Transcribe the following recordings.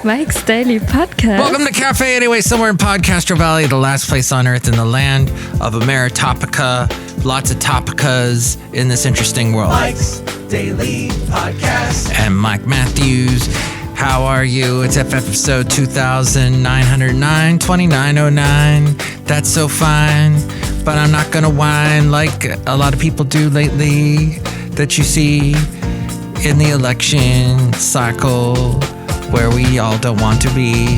Mike's Daily Podcast. Welcome to Café Anyway, somewhere in Podcastro Valley, the last place on earth in the land of Ameritopica. Lots of topicas in this interesting world. Mike's Daily Podcast. And Mike Matthews. How are you? It's episode 2909, 2909. That's so fine, but I'm not gonna whine like a lot of people do lately that you see in the election cycle where we all don't want to be.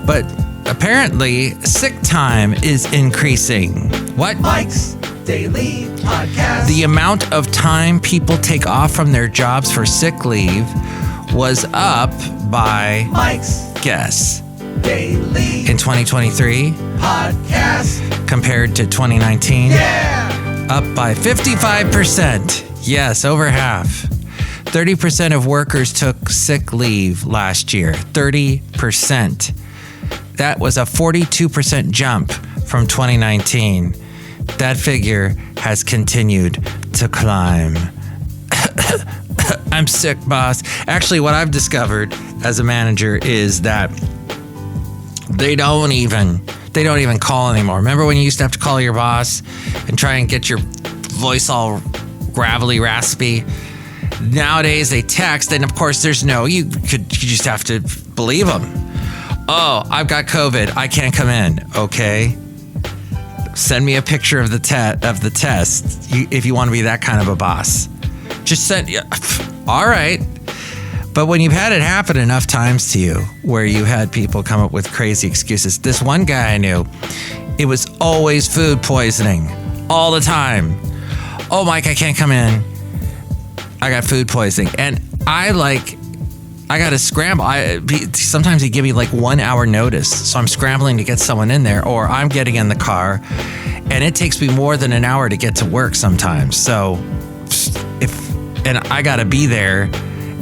But apparently, sick time is increasing. What? Mike's Daily Podcast. The amount of time people take off from their jobs for sick leave was up by, Mike's guess, Daily in 2023 Podcast. compared to 2019, Yeah! up by 55%. Yes, over half. 30% of workers took sick leave last year. 30%. That was a 42% jump from 2019. That figure has continued to climb. I'm sick, boss. Actually, what I've discovered as a manager is that they don't even call anymore. Remember when you used to have to call your boss and try and get your voice all gravelly, raspy? Nowadays they text, and of course you just have to believe them. Oh, I've got COVID. I can't come in. Okay. Send me a picture of the test if you want to be that kind of a boss. Just send. All right. But when you've had it happen enough times to you where you had people come up with crazy excuses. This one guy I knew, it was always food poisoning all the time. Oh, Mike, I can't come in. I got food poisoning. And I got to scramble. Sometimes he give me like 1 hour notice. So I'm scrambling to get someone in there, or I'm getting in the car and it takes me more than an hour to get to work sometimes. So and I got to be there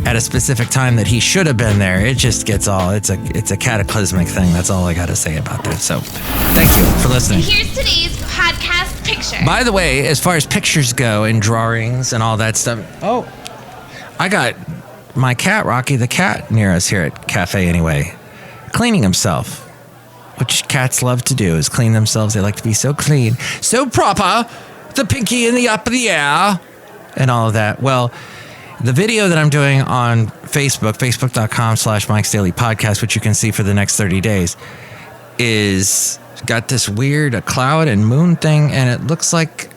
at a specific time that he should have been there. It just gets it's a cataclysmic thing. That's all I got to say about that. So thank you for listening. Here's today's podcast picture. By the way, as far as pictures go and drawings and all that stuff, I got my cat, Rocky the cat, near us here at Café Anyway, cleaning himself, which cats love to do, is clean themselves. They like to be so clean, so proper, the pinky in the up of the air, and all of that. Well, the video that I'm doing on Facebook, facebook.com/Mike's Daily Podcast, which you can see for the next 30 days, is got this weird cloud and moon thing, and it looks like,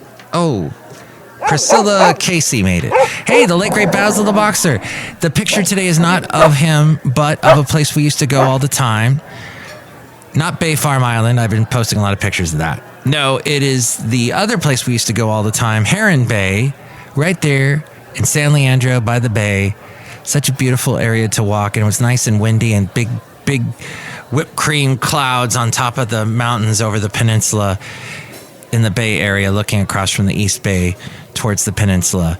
Priscilla Casey made it. Hey, the late great Basil the Boxer. The picture today is not of him, but of a place we used to go all the time. Not Bay Farm Island. I've been posting a lot of pictures of that. No, it is the other place we used to go all the time, Heron Bay, right there in San Leandro by the bay. Such a beautiful area to walk, and it was nice and windy and big whipped cream clouds on top of the mountains over the peninsula in the Bay Area, looking across from the East Bay towards the peninsula,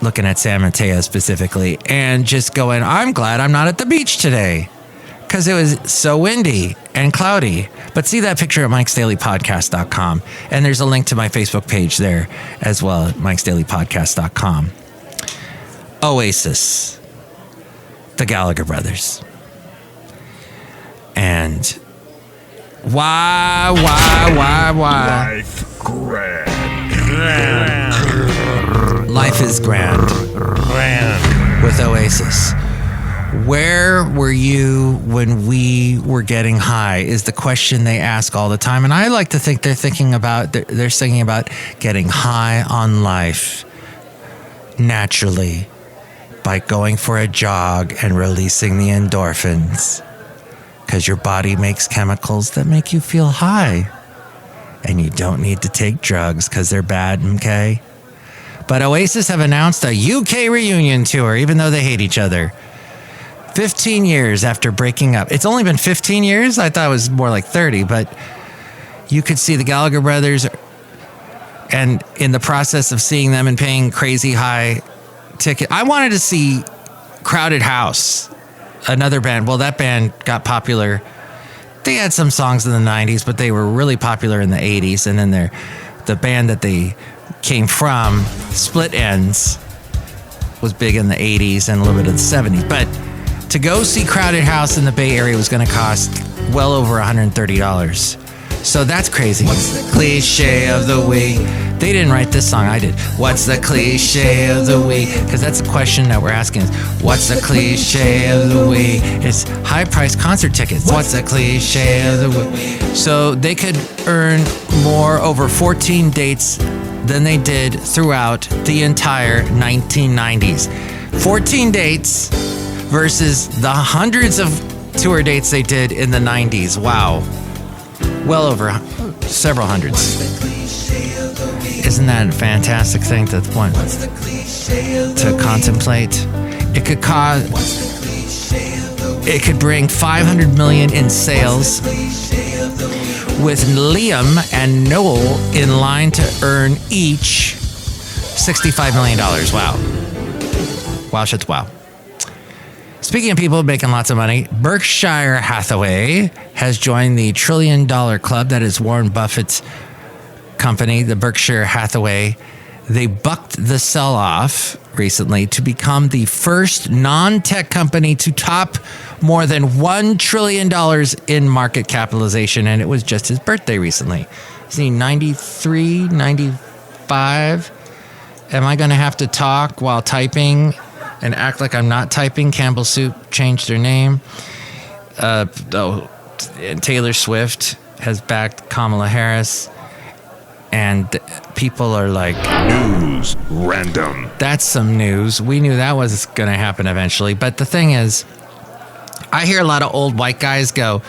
looking at San Mateo specifically, and just going, I'm glad I'm not at the beach today because it was so windy and cloudy. But see that picture at mikesdailypodcast.com, and there's a link to my Facebook page there as well at mikesdailypodcast.com. Oasis, the Gallagher brothers. And why? Life grand. Life is grand with Oasis. Where were you when we were getting high is the question they ask all the time. And I like to think they're thinking about getting high on life naturally by going for a jog and releasing the endorphins. Because your body makes chemicals that make you feel high. And you don't need to take drugs because they're bad, okay? But Oasis have announced a UK reunion tour, even though they hate each other. 15 years after breaking up. It's only been 15 years? I thought it was more like 30, but you could see the Gallagher brothers, and in the process of seeing them and paying crazy high ticket. I wanted to see Crowded House, another band. Well, that band got popular. They had some songs in the 90s, but they were really popular in the 80s. And then the band that they came from, Split Enz, was big in the 80s and a little bit of the 70s. But To go see Crowded House in the Bay Area was going to cost well over $130. So that's crazy. What's the cliche of the week? They didn't write this song, I did. What's the cliche of the week? Because that's the question that we're asking is, what's the cliche of the week? It's high-priced concert tickets. What's the cliche of the week? So they could earn more over 14 dates than they did throughout the entire 1990s. 14 dates versus the hundreds of tour dates they did in the 90s. Wow. Well over several hundreds. Isn't that a fantastic thing to contemplate? It could bring 500 million in sales, with Liam and Noel in line to earn each $65 million. Wow. Wow, shit's wow. Speaking of people making lots of money, Berkshire Hathaway has joined the $1 trillion club. That is Warren Buffett's company, the Berkshire Hathaway. They bucked the sell-off recently to become the first non-tech company to top more than $1 trillion in market capitalization, and it was just his birthday recently. Is he 93, 95? Am I going to have to talk while typing and act like I'm not typing? Campbell Soup changed their name. Taylor Swift has backed Kamala Harris. And people are like, news random. That's some news. We knew that was going to happen eventually. But the thing is, I hear a lot of old white guys go,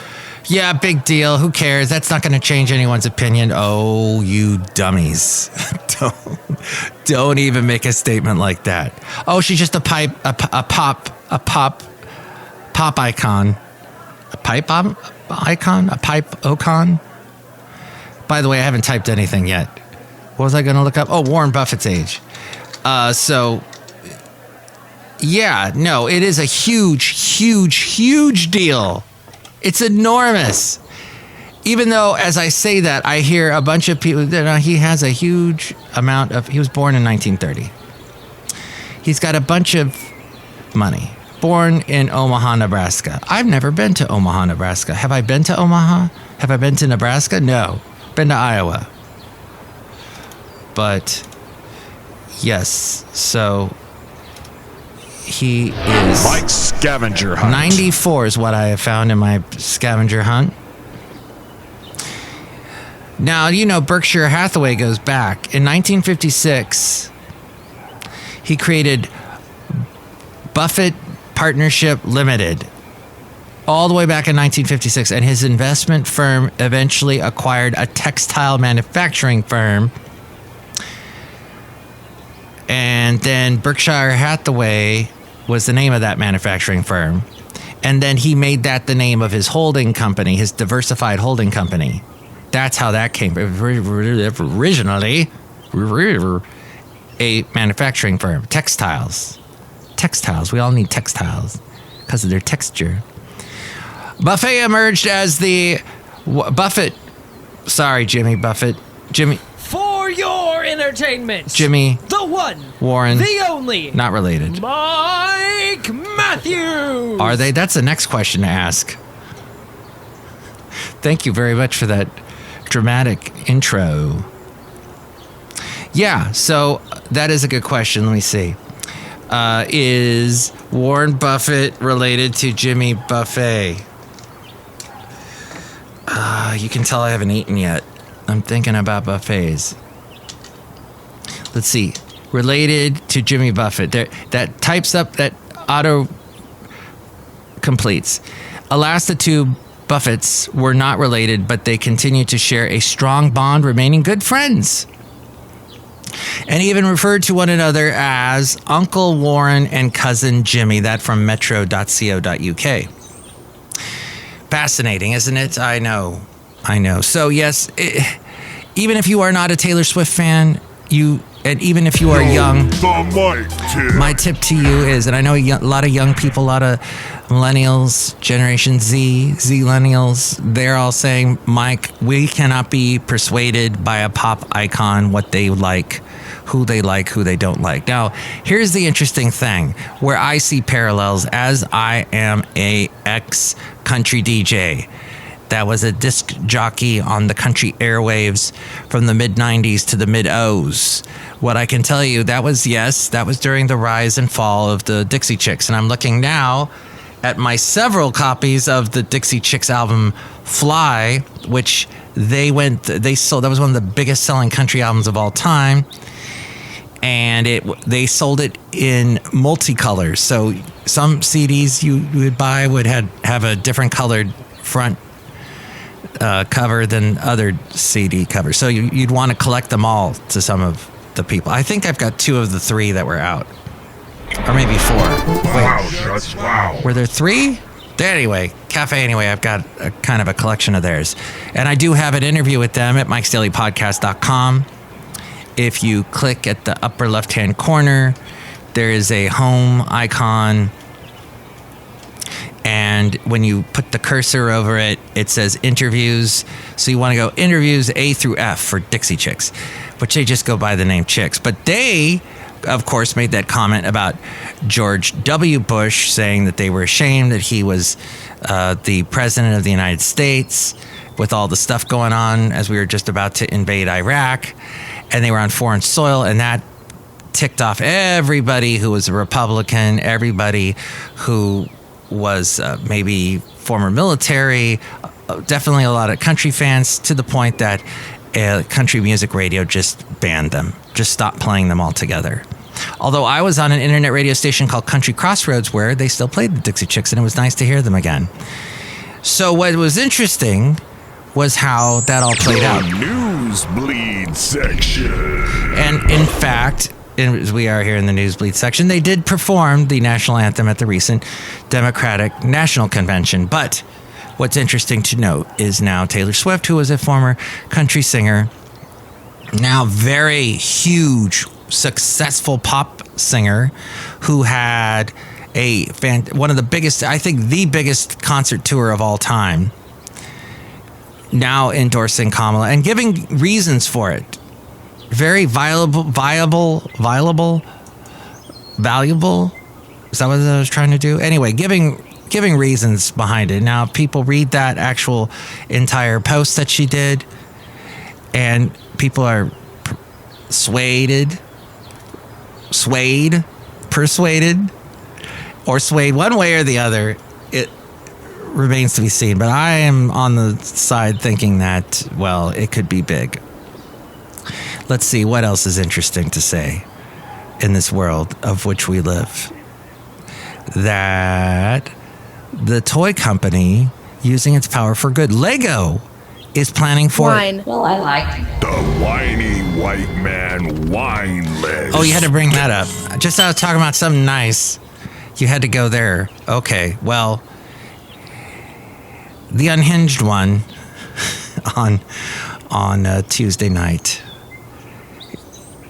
yeah, big deal. Who cares? That's not going to change anyone's opinion. Oh, you dummies. Don't even make a statement like that. Oh, she's just a pop icon. A pipe icon? A pipe ocon? By the way, I haven't typed anything yet. What was I going to look up? Oh, Warren Buffett's age. Yeah, no, it is a huge deal. It's enormous. Even though, as I say that, I hear a bunch of people, he has a huge amount of, he was born in 1930. He's got a bunch of money. Born in Omaha, Nebraska. I've never been to Omaha, Nebraska. Have I been to Omaha? Have I been to Nebraska? No. Been to Iowa. But yes, so he is Mike's scavenger hunt. 94 is what I have found in my scavenger hunt. Now, you know, Berkshire Hathaway goes back. In 1956, he created Buffett Partnership Limited. All the way back in 1956, and his investment firm eventually acquired a textile manufacturing firm. And then Berkshire Hathaway was the name of that manufacturing firm. And then he made that the name of his holding company, his diversified holding company. That's how that came. Originally, a manufacturing firm. Textiles. We all need textiles because of their texture. Buffett emerged as the Buffett. Sorry, Jimmy Buffett. Jimmy. For your entertainment. Jimmy. The one. Warren. The only. Not related. Mike Matthews. Are they? That's the next question to ask. Thank you very much for that dramatic intro. Yeah, so that is a good question. Let me see. Is Warren Buffett related to Jimmy Buffett? You can tell I haven't eaten yet. I'm thinking about buffets. Let's see. Related to Jimmy Buffett. That types up, that auto completes. Alas, the two Buffetts were not related, but they continue to share a strong bond, remaining good friends. And even referred to one another as Uncle Warren and Cousin Jimmy. That from metro.co.uk. Fascinating, isn't it? I know. So yes, even if you are not a Taylor Swift fan, and even if you are young, my tip to you is, and I know a lot of young people, a lot of millennials, Generation Z, Z-lennials, they're all saying, Mike, we cannot be persuaded by a pop icon what they like. who they like, who they don't like. Now, here's the interesting thing where I see parallels, as I am a ex-country DJ. That was a disc jockey on the country airwaves from the mid-90s to the mid-O's. What I can tell you, that was during the rise and fall of the Dixie Chicks. And I'm looking now at my several copies of the Dixie Chicks album Fly, which they sold. That was one of the biggest selling country albums of all time. And they sold it in multicolors. So some CDs you would buy would have a different colored front cover than other CD covers. So you'd want to collect them all to some of the people. I think I've got 2 of the 3 that were out. Or maybe 4. Wow. Were there 3? Anyway, Café Anyway, I've got a kind of a collection of theirs. And I do have an interview with them at mikesdailypodcast.com. If you click at the upper left-hand corner, there is a home icon. And when you put the cursor over it, it says interviews. So you want to go interviews A through F for Dixie Chicks, which they just go by the name Chicks. But they, of course, made that comment about George W. Bush, saying that they were ashamed that he was the president of the United States with all the stuff going on as we were just about to invade Iraq. And they were on foreign soil, and that ticked off everybody who was a Republican, everybody who was maybe former military, definitely a lot of country fans, to the point that country music radio just banned them, just stopped playing them altogether. Although I was on an internet radio station called Country Crossroads where they still played the Dixie Chicks, and it was nice to hear them again. So what was interesting was how that all played out. Newsbleed section. And in fact, as we are here in the Newsbleed section, they did perform the national anthem at the recent Democratic National Convention. But what's interesting to note is now Taylor Swift, who was a former country singer, now very huge, successful pop singer, who had one of the biggest, I think the biggest concert tour of all time, now endorsing Kamala and giving reasons for it. Very valuable. Is that what I was trying to do? Anyway, giving reasons behind it. Now, people read that actual entire post that she did, and people are persuaded, or swayed one way or the other. It remains to be seen. But I am on the side thinking that, well, it could be big. Let's see what else is interesting to say in this world of which we live. That the toy company using its power for good, Lego, is planning for wine. Well, I like the whiny white man wine list. Oh, you had to bring that up. Just I was talking about something nice. You had to go there. Okay, well, the Unhinged one on Tuesday night.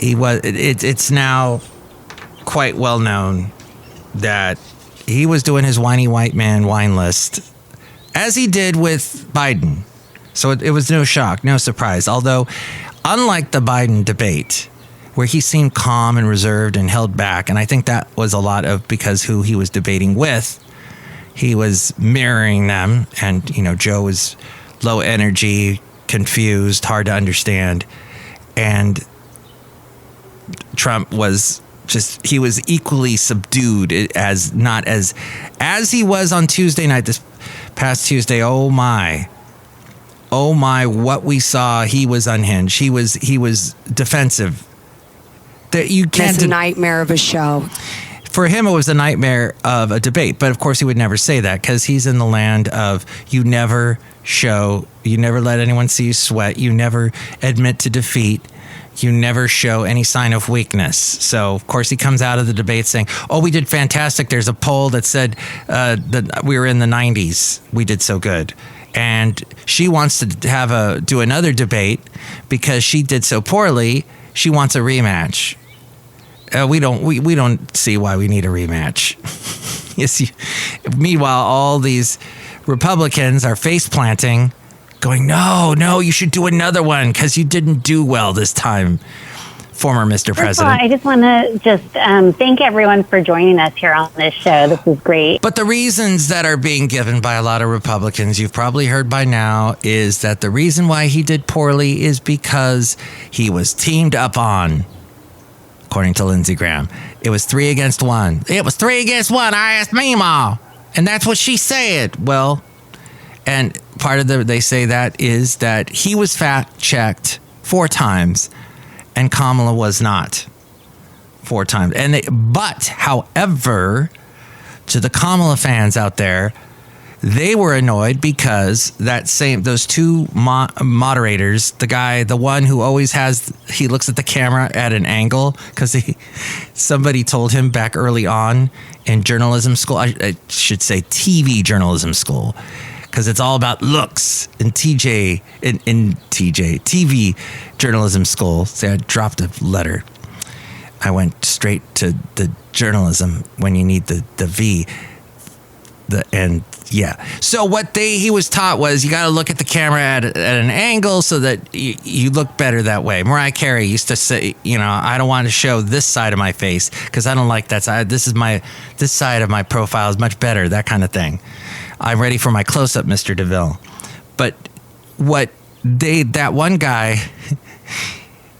It's now quite well known that he was doing his whiny white man wine list, as he did with Biden. So it was no shock, no surprise. Although, unlike the Biden debate, where he seemed calm and reserved and held back, and I think that was a lot of because who he was debating with, he was mirroring them. And, Joe was low energy, confused, hard to understand. And Trump was he was equally subdued as he was on Tuesday night, this past Tuesday. Oh my, what we saw, he was unhinged. He was defensive. That you can't. It's a nightmare of a show. For him, it was a nightmare of a debate. But of course, he would never say that because he's in the land of you never let anyone see you sweat. You never admit to defeat. You never show any sign of weakness. So, of course, he comes out of the debate saying, oh, we did fantastic. There's a poll that said that we were in the 90s. We did so good. And she wants to do another debate because she did so poorly. She wants a rematch. We don't see why we need a rematch. Meanwhile, all these Republicans are face planting, going, no, you should do another one because you didn't do well this time. former Mr. First of all, President. I just want to thank everyone for joining us here on this show. This is great. But the reasons that are being given by a lot of Republicans, you've probably heard by now, is that the reason why he did poorly is because he was teamed up on, according to Lindsey Graham. It was 3 against 1. It was 3 against 1. I asked Meemaw. And that's what she said. Well, and part of they say that is that he was fact-checked 4 times and Kamala was not 4 times. But, however, to the Kamala fans out there, they were annoyed because those 2 moderators, the one who always he looks at the camera at an angle because somebody told him back early on in journalism school, I should say TV journalism school, because it's all about looks in TV journalism school. See, I dropped a letter. I went straight to the journalism when you need the V. So what he was taught was you got to look at the camera at an angle so that you look better that way. Mariah Carey used to say, I don't want to show this side of my face because I don't like that side. This side of my profile is much better, that kind of thing. I'm ready for my close-up, Mr. DeVille. But that one guy,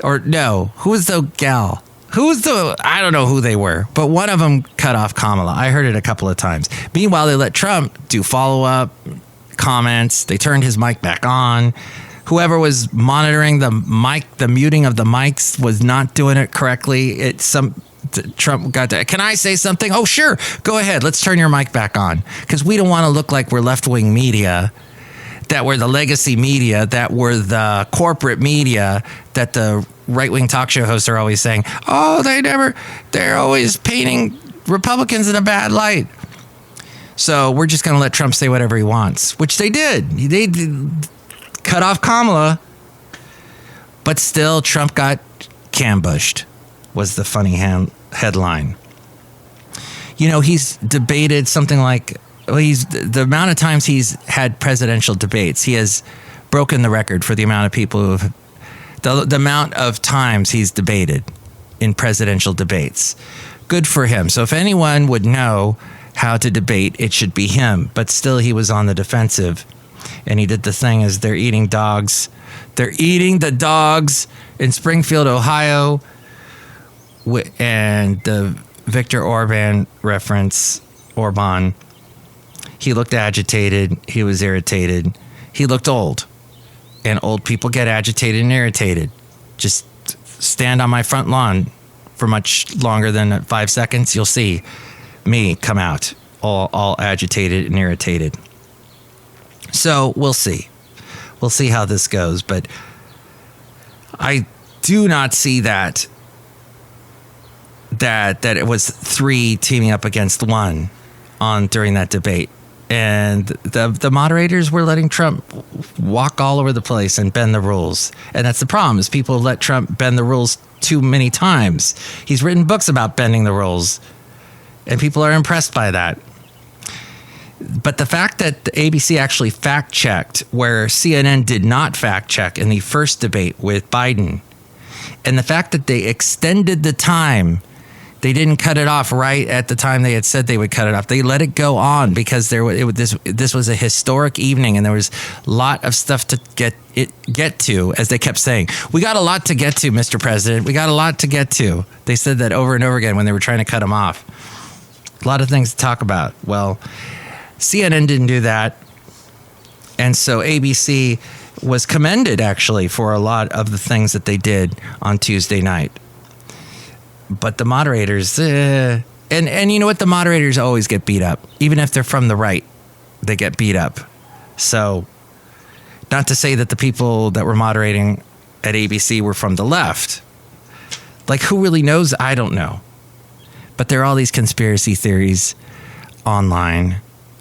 or no, who was the gal? I don't know who they were, but one of them cut off Kamala. I heard it a couple of times. Meanwhile, they let Trump do follow-up comments. They turned his mic back on. Whoever was monitoring the muting of the mics was not doing it correctly. Trump got to, can I say something? Oh, sure. Go ahead. Let's turn your mic back on. Because we don't want to look like we're left-wing media, that we're the legacy media, that we're the corporate media, that the right-wing talk show hosts are always saying, they're always painting Republicans in a bad light. So we're just going to let Trump say whatever he wants, which they did. They cut off Kamala, but still Trump got cambushed, was the funny headline. He's debated something like, the amount of times he's had presidential debates, he has broken the record for the amount of people who have, the amount of times he's debated in presidential debates. Good for him. So if anyone would know how to debate, it should be him. But still, he was on the defensive. And he did the thing as they're eating dogs. They're eating the dogs in Springfield, Ohio. And the Viktor Orban reference, Orban, he looked agitated. He was irritated. He looked old. And old people get agitated and irritated. Just stand on my front lawn for much longer than 5 seconds. You'll see me come out all agitated and irritated. So we'll see. We'll see how this goes. But I do not see that it was 3 teaming up against 1 during that debate. And the moderators were letting Trump walk all over the place and bend the rules. And that's the problem, is people let Trump bend the rules too many times. He's written books about bending the rules, and people are impressed by that. But the fact that the ABC actually fact-checked where CNN did not fact-check in the first debate with Biden, and the fact that they extended the time, they didn't cut it off right at the time they had said they would cut it off. They let it go on because this was a historic evening, and there was a lot of stuff to get to, as they kept saying. We got a lot to get to, Mr. President. We got a lot to get to. They said that over and over again when they were trying to cut him off. A lot of things to talk about. Well, CNN didn't do that, and so ABC was commended, actually, for a lot of the things that they did on Tuesday night. But the moderators, and you know what? The moderators always get beat up. Even if they're from the right, they get beat up. So, not to say that the people that were moderating at ABC were from the left. Like, who really knows? I don't know. But there are all these conspiracy theories online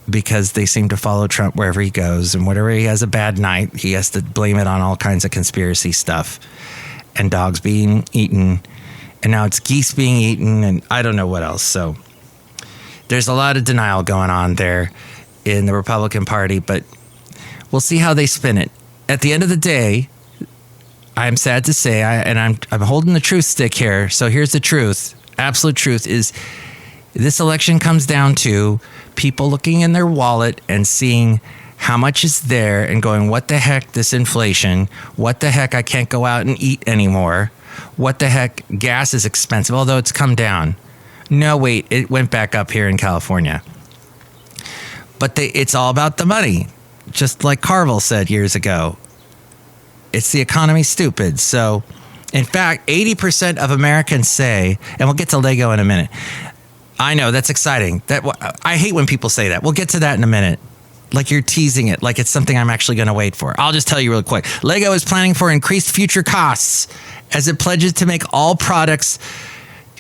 because they seem to follow Trump wherever he goes. And whenever he has a bad night, he has to blame it on all kinds of conspiracy stuff. And dogs being eaten. And now it's geese being eaten, and I don't know what else. So there's a lot of denial going on there in the Republican Party, but we'll see how they spin it. At the end of the day, I'm sad to say, I'm holding the truth stick here. So here's the truth. Absolute truth is this election comes down to people looking in their wallet and seeing how much is there and going, what the heck, this inflation? What the heck, I can't go out and eat anymore? What the heck, gas is expensive, although it's come down. No, wait, it went back up here in California. But it's all about the money, just like Carville said years ago. It's the economy, stupid. So, in fact, 80% of Americans say, and we'll get to Lego in a minute. I know, that's exciting. I hate when people say that. We'll get to that in a minute. Like you're teasing it, like it's something I'm actually going to wait for. I'll just tell you real quick. Lego is planning for increased future costs as it pledges to make all products,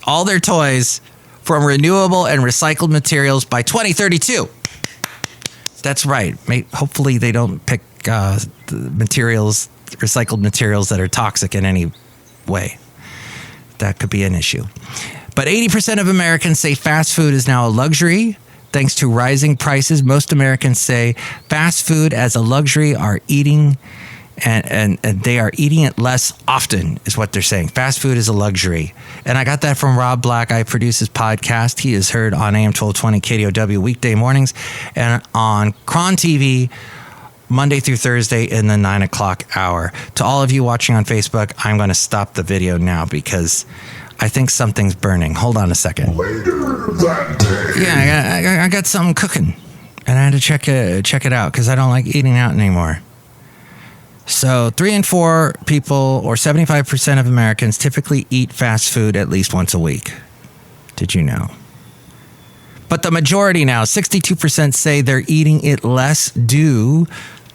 all their toys, from renewable and recycled materials by 2032. That's right. Hopefully they don't pick the materials, recycled materials that are toxic in any way. That could be an issue. But 80% of Americans say fast food is now a luxury. Thanks to rising prices, most Americans say fast food as a luxury are eating and they are eating it less often is what they're saying. Fast food is a luxury. And I got that from Rob Black. I produce his podcast. He is heard on AM 1220 KDOW weekday mornings and on Cron TV Monday through Thursday in the 9 o'clock hour. To all of you watching on Facebook, I'm going to stop the video now because I think something's burning. Hold on a second. Later that day. Yeah, I got something cooking, and I had to check it out because I don't like eating out anymore. So 3 in 4 people, or 75% of Americans, typically eat fast food at least once a week. Did you know? But the majority now, 62%, say they're eating it less due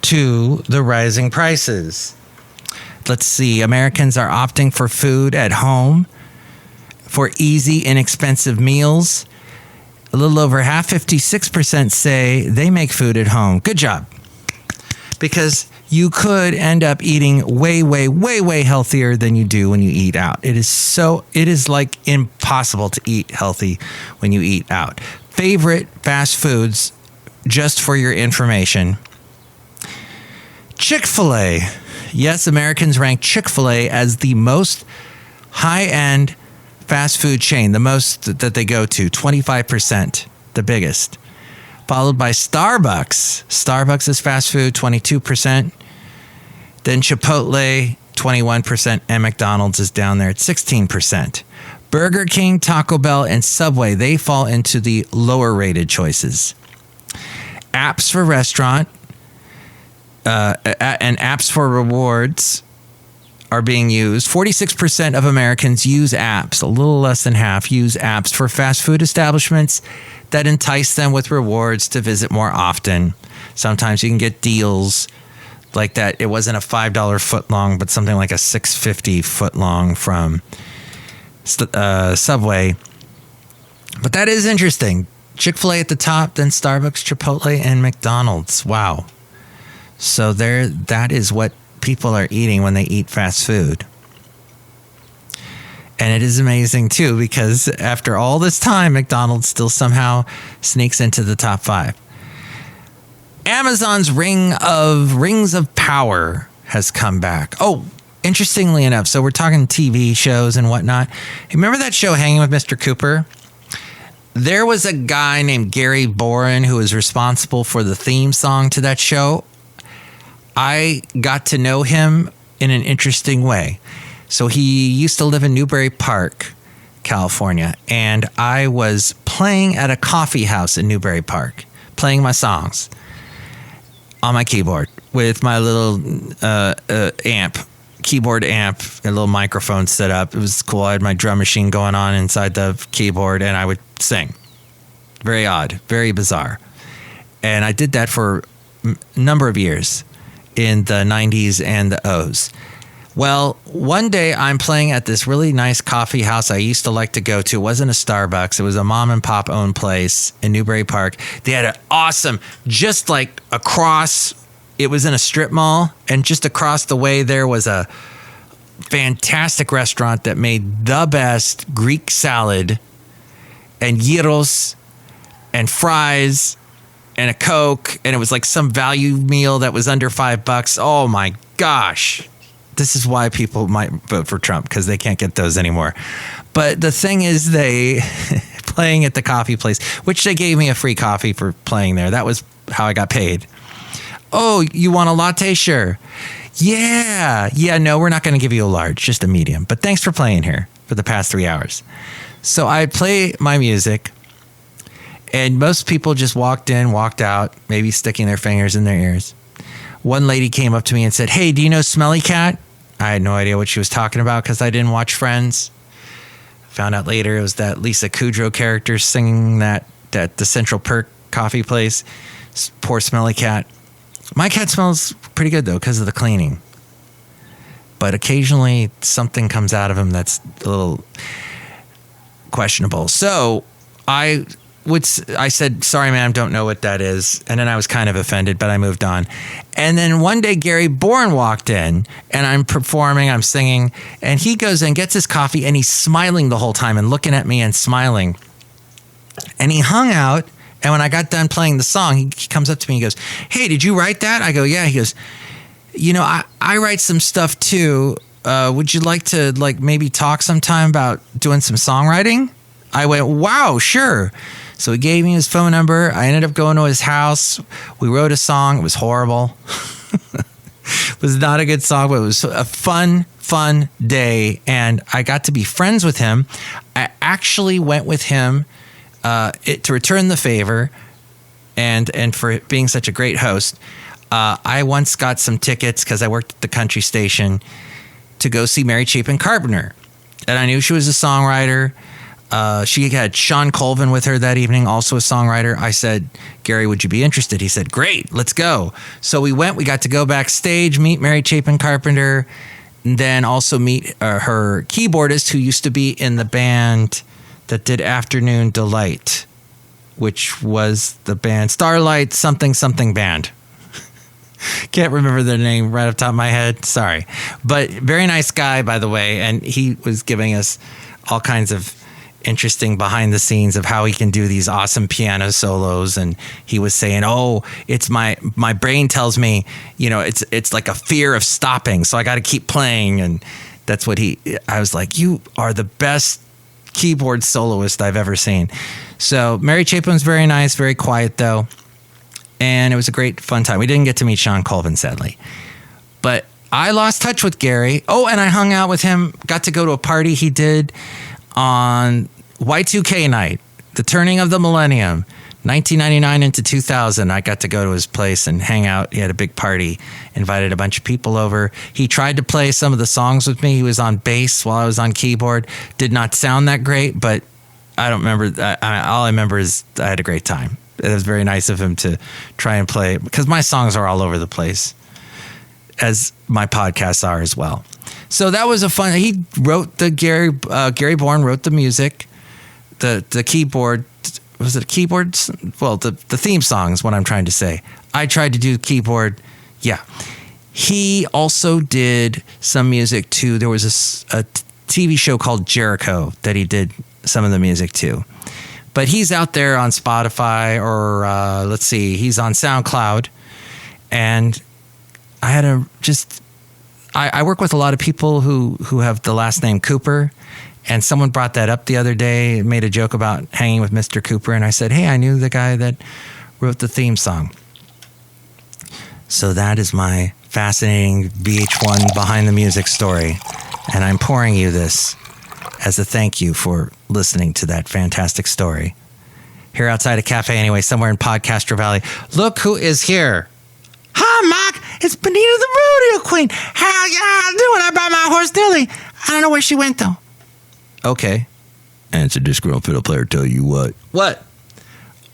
to the rising prices. Let's see. Americans are opting for food at home for easy, inexpensive meals. A little over half, 56%, say they make food at home. Good job. Because you could end up eating way, way, way, way healthier than you do when you eat out. It is like impossible to eat healthy when you eat out. Favorite fast foods, just for your information. Chick-fil-A. Yes, Americans rank Chick-fil-A as the most high-end fast food chain, the most that they go to, 25%, the biggest. Followed by Starbucks. Starbucks is fast food, 22%. Then Chipotle, 21%, and McDonald's is down there at 16%. Burger King, Taco Bell, and Subway, they fall into the lower rated choices. Apps for restaurant and apps for rewards are being used. 46% of Americans use apps, a little less than half, use apps for fast food establishments that entice them with rewards to visit more often. Sometimes you can get deals like that. It wasn't a $5 footlong, but something like a $6.50 footlong from Subway. But that is interesting. Chick-fil-A at the top, then Starbucks, Chipotle, and McDonald's. Wow. So that is what people are eating when they eat fast food. And it is amazing, too, because after all this time, McDonald's still somehow sneaks into the top 5. Amazon's Rings of Power has come back. Oh, interestingly enough, so we're talking TV shows and whatnot. Remember that show, Hanging with Mr. Cooper? There was a guy named Gary Boren who was responsible for the theme song to that show. I got to know him in an interesting way. So he used to live in Newbury Park, California, and I was playing at a coffee house in Newbury Park, playing my songs on my keyboard with my little keyboard amp, a little microphone set up. It was cool. I had my drum machine going on inside the keyboard, and I would sing. Very odd, very bizarre. And I did that for a number of years in the 90s and the O's. Well, one day I'm playing at this really nice coffee house I used to like to go to. It wasn't a Starbucks. It was a mom and pop owned place in Newbury Park. They had an awesome, just like across, it was in a strip mall, and just across the way there was a fantastic restaurant that made the best Greek salad and gyros and fries and a Coke. And it was like some value meal that was under $5. Oh my gosh. This is why people might vote for Trump, because they can't get those anymore. But the thing is, they playing at the coffee place, which they gave me a free coffee for playing there. That was how I got paid. Oh, you want a latte? Sure. Yeah. No, we're not going to give you a large, just a medium. But thanks for playing here for the past 3 hours. So I play my music, and most people just walked in, walked out, maybe sticking their fingers in their ears. One lady came up to me and said, "Hey, do you know Smelly Cat?" I had no idea what she was talking about because I didn't watch Friends. Found out later it was that Lisa Kudrow character singing that the Central Perk coffee place. Poor Smelly Cat. My cat smells pretty good, though, because of the cleaning. But occasionally something comes out of him that's a little questionable. So I said, "Sorry, ma'am, don't know what that is." And then I was kind of offended, but I moved on. And then one day Gary Bourne walked in, and I'm performing, I'm singing, and he goes and gets his coffee, and he's smiling the whole time and looking at me and smiling. And he hung out, and when I got done playing the song, he comes up to me and goes, "Hey, did you write that?" I go, "Yeah." He goes, I write some stuff too. Would you like to maybe talk sometime about doing some songwriting? I went, "Wow, sure." So he gave me his phone number. I ended up going to his house. We wrote a song. It was horrible. It was not a good song, but it was a fun day. And I got to be friends with him. I actually went with him to return the favor and for being such a great host. I once got some tickets because I worked at the country station to go see Mary Chapin Carpenter. And I knew she was a songwriter. She had Sean Colvin with her that evening, also a songwriter. I said, "Gary, would you be interested?" He said, "Great, let's go." So we went. We got to go backstage, meet Mary Chapin Carpenter, and then also meet her keyboardist who used to be in the band that did Afternoon Delight, which was the band Starlight something band. Can't remember their name right off the top of my head. Sorry. But very nice guy, by the way. And he was giving us all kinds of interesting behind the scenes of how he can do these awesome piano solos. And he was saying, "Oh, it's my brain tells me, it's like a fear of stopping. So I got to keep playing." And that's what I was like, "You are the best keyboard soloist I've ever seen." So Mary Chapin was very nice, very quiet though. And it was a great fun time. We didn't get to meet Sean Colvin, sadly. But I lost touch with Gary. Oh, and I hung out with him, got to go to a party he did on Y2K night, the turning of the millennium, 1999 into 2000. I got to go to his place and hang out. He had a big party, invited a bunch of people over. He tried to play some of the songs with me. He was on bass while I was on keyboard. Did not sound that great, but I don't remember. All I remember is I had a great time. It was very nice of him to try and play, because my songs are all over the place, as my podcasts are as well. So that was a fun. He wrote Gary Bourne wrote the music, the keyboard. Was it keyboards? Well, the theme song is what I'm trying to say. I tried to do keyboard. Yeah. He also did some music too. There was a TV show called Jericho that he did some of the music to. But he's out there on Spotify or he's on SoundCloud. And I had I work with a lot of people who have the last name Cooper. And someone brought that up the other day, made a joke about hanging with Mr. Cooper. And I said, "Hey, I knew the guy that wrote the theme song." So that is my fascinating VH1 behind the music story. And I'm pouring you this as a thank you for listening to that fantastic story. Here outside of Café Anyway, somewhere in podCastro Valley. Look who is here. Hi, Mike. It's Benita the Rodeo Queen. How y'all doing? I brought my horse Dilly. I don't know where she went, though. Okay. Answer Disgruntled Fiddle Player tell you what. What?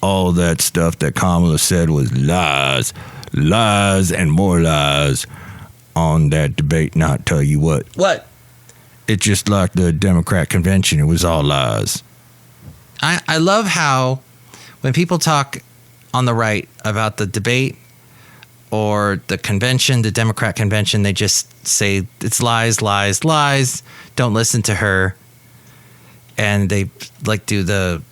All that stuff that Kamala said was lies. Lies and more lies on that debate. Not tell you what. What? It's just like the Democrat convention. It was all lies. I love how when people talk on the right about the debate or the convention, the Democrat convention, they just say it's lies, lies, lies. Don't listen to her. And they do the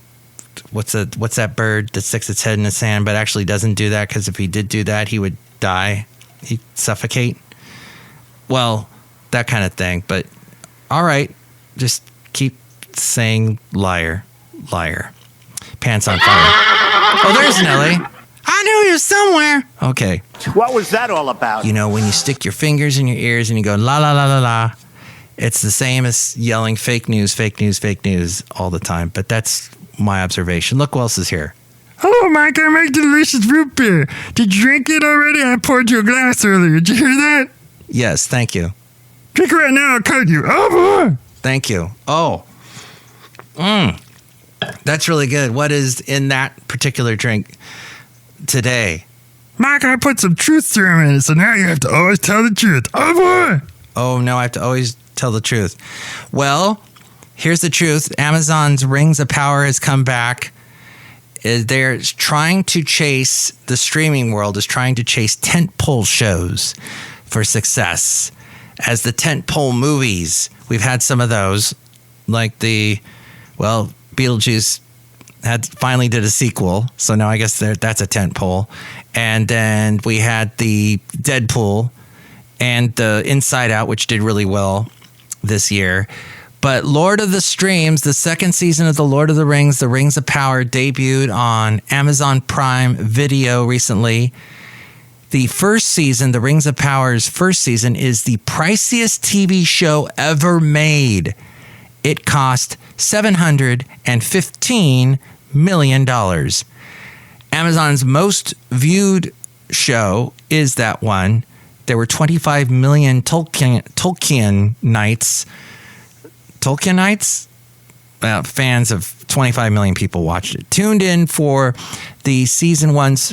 what's that bird that sticks its head in the sand but actually doesn't do that, because if he did do that, he would die. He'd suffocate. Well, that kind of thing. But all right, just keep saying liar, liar. Pants on fire. Oh, there's Nelly. I knew you was somewhere. Okay. What was that all about? You know, when you stick your fingers in your ears and you go la la la la la, it's the same as yelling fake news, fake news, fake news all the time. But that's my observation. Look who else is here. Hello, Mike. I make delicious root beer. Did you drink it already? I poured you a glass earlier. Did you hear that? Yes, thank you. Drink it right now. I'll cut you. Oh, boy. Thank you. Oh. That's really good. What is in that particular drink today? Mike, I put some truth serum in it, so now you have to always tell the truth. Oh, boy. Oh, no, I have to always tell the truth. Well, here's the truth. Amazon's Rings of Power has come back. They're trying to chase, the streaming world is trying to chase tentpole shows for success. As the tentpole movies, we've had some of those, like Beetlejuice finally did a sequel, so now I guess that's a tentpole. And then we had the Deadpool and the Inside Out, which did really well this year. But Lord of the Streams, the second season of The Lord of the Rings of Power, debuted on Amazon Prime Video recently. The first season, The Rings of Power's first season, is the priciest TV show ever made. It cost $715 million. Amazon's most viewed show is that one. There were 25 million Tolkien nights. Fans of 25 million people watched it. Tuned in for the season one's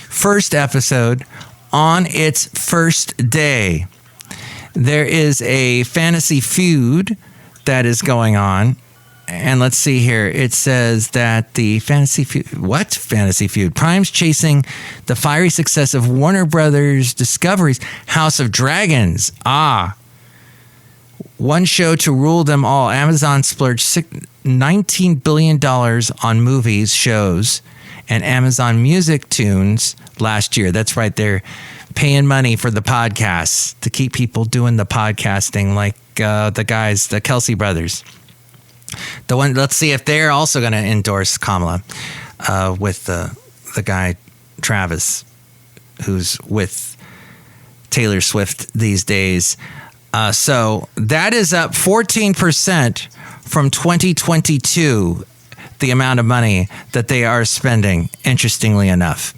first episode on its first day. There is a fantasy feud that is going on. And let's see here. It says that the fantasy feud... What? Fantasy feud. Prime's chasing the fiery success of Warner Brothers Discovery's House of Dragons. One show to rule them all. Amazon splurged $19 billion on movies, shows, and Amazon Music tunes last year. That's right. They're paying money for the podcasts to keep people doing the podcasting, like the guys, the Kelsey brothers. Let's see if they're also going to endorse Kamala with the guy Travis, who's with Taylor Swift these days. So that is up 14% from 2022, the amount of money that they are spending, interestingly enough.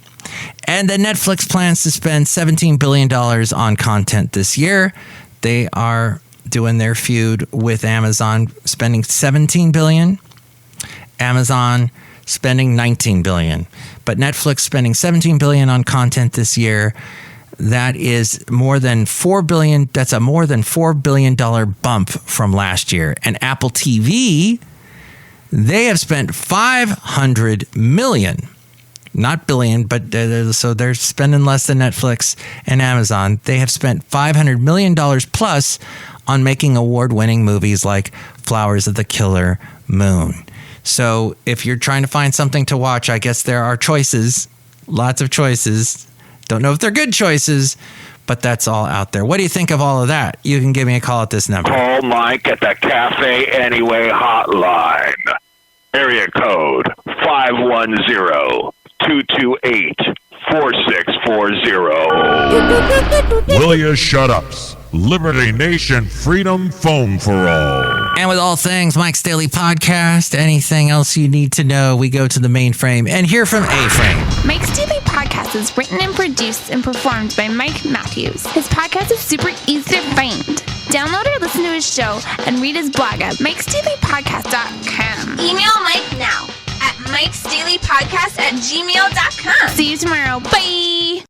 And then Netflix plans to spend $17 billion on content this year. They are doing their feud with Amazon, spending $17 billion. Amazon spending $19 billion. But Netflix spending $17 billion on content this year. That is more than $4 billion. That's a more than $4 billion bump from last year. And Apple TV, they have spent $500 million. Not billion, but so they're spending less than Netflix and Amazon. They have spent $500 million plus on making award-winning movies like Flowers of the Killer Moon. So if you're trying to find something to watch, I guess there are choices, lots of choices. Don't know if they're good choices, but that's all out there. What do you think of all of that? You can give me a call at this number. Call Mike at the Café Anyway hotline. Area code 510-228-4640. Will you shut ups? Liberty Nation Freedom Foam for All. And with all things Mike's Daily Podcast, anything else you need to know, we go to the mainframe and hear from A-Frame. Mike's Daily Podcast is written and produced and performed by Mike Matthews. His podcast is super easy to find. Download or listen to his show and read his blog at mikesdailypodcast.com. Email Mike now at mikesdailypodcast@gmail.com. See you tomorrow. Bye!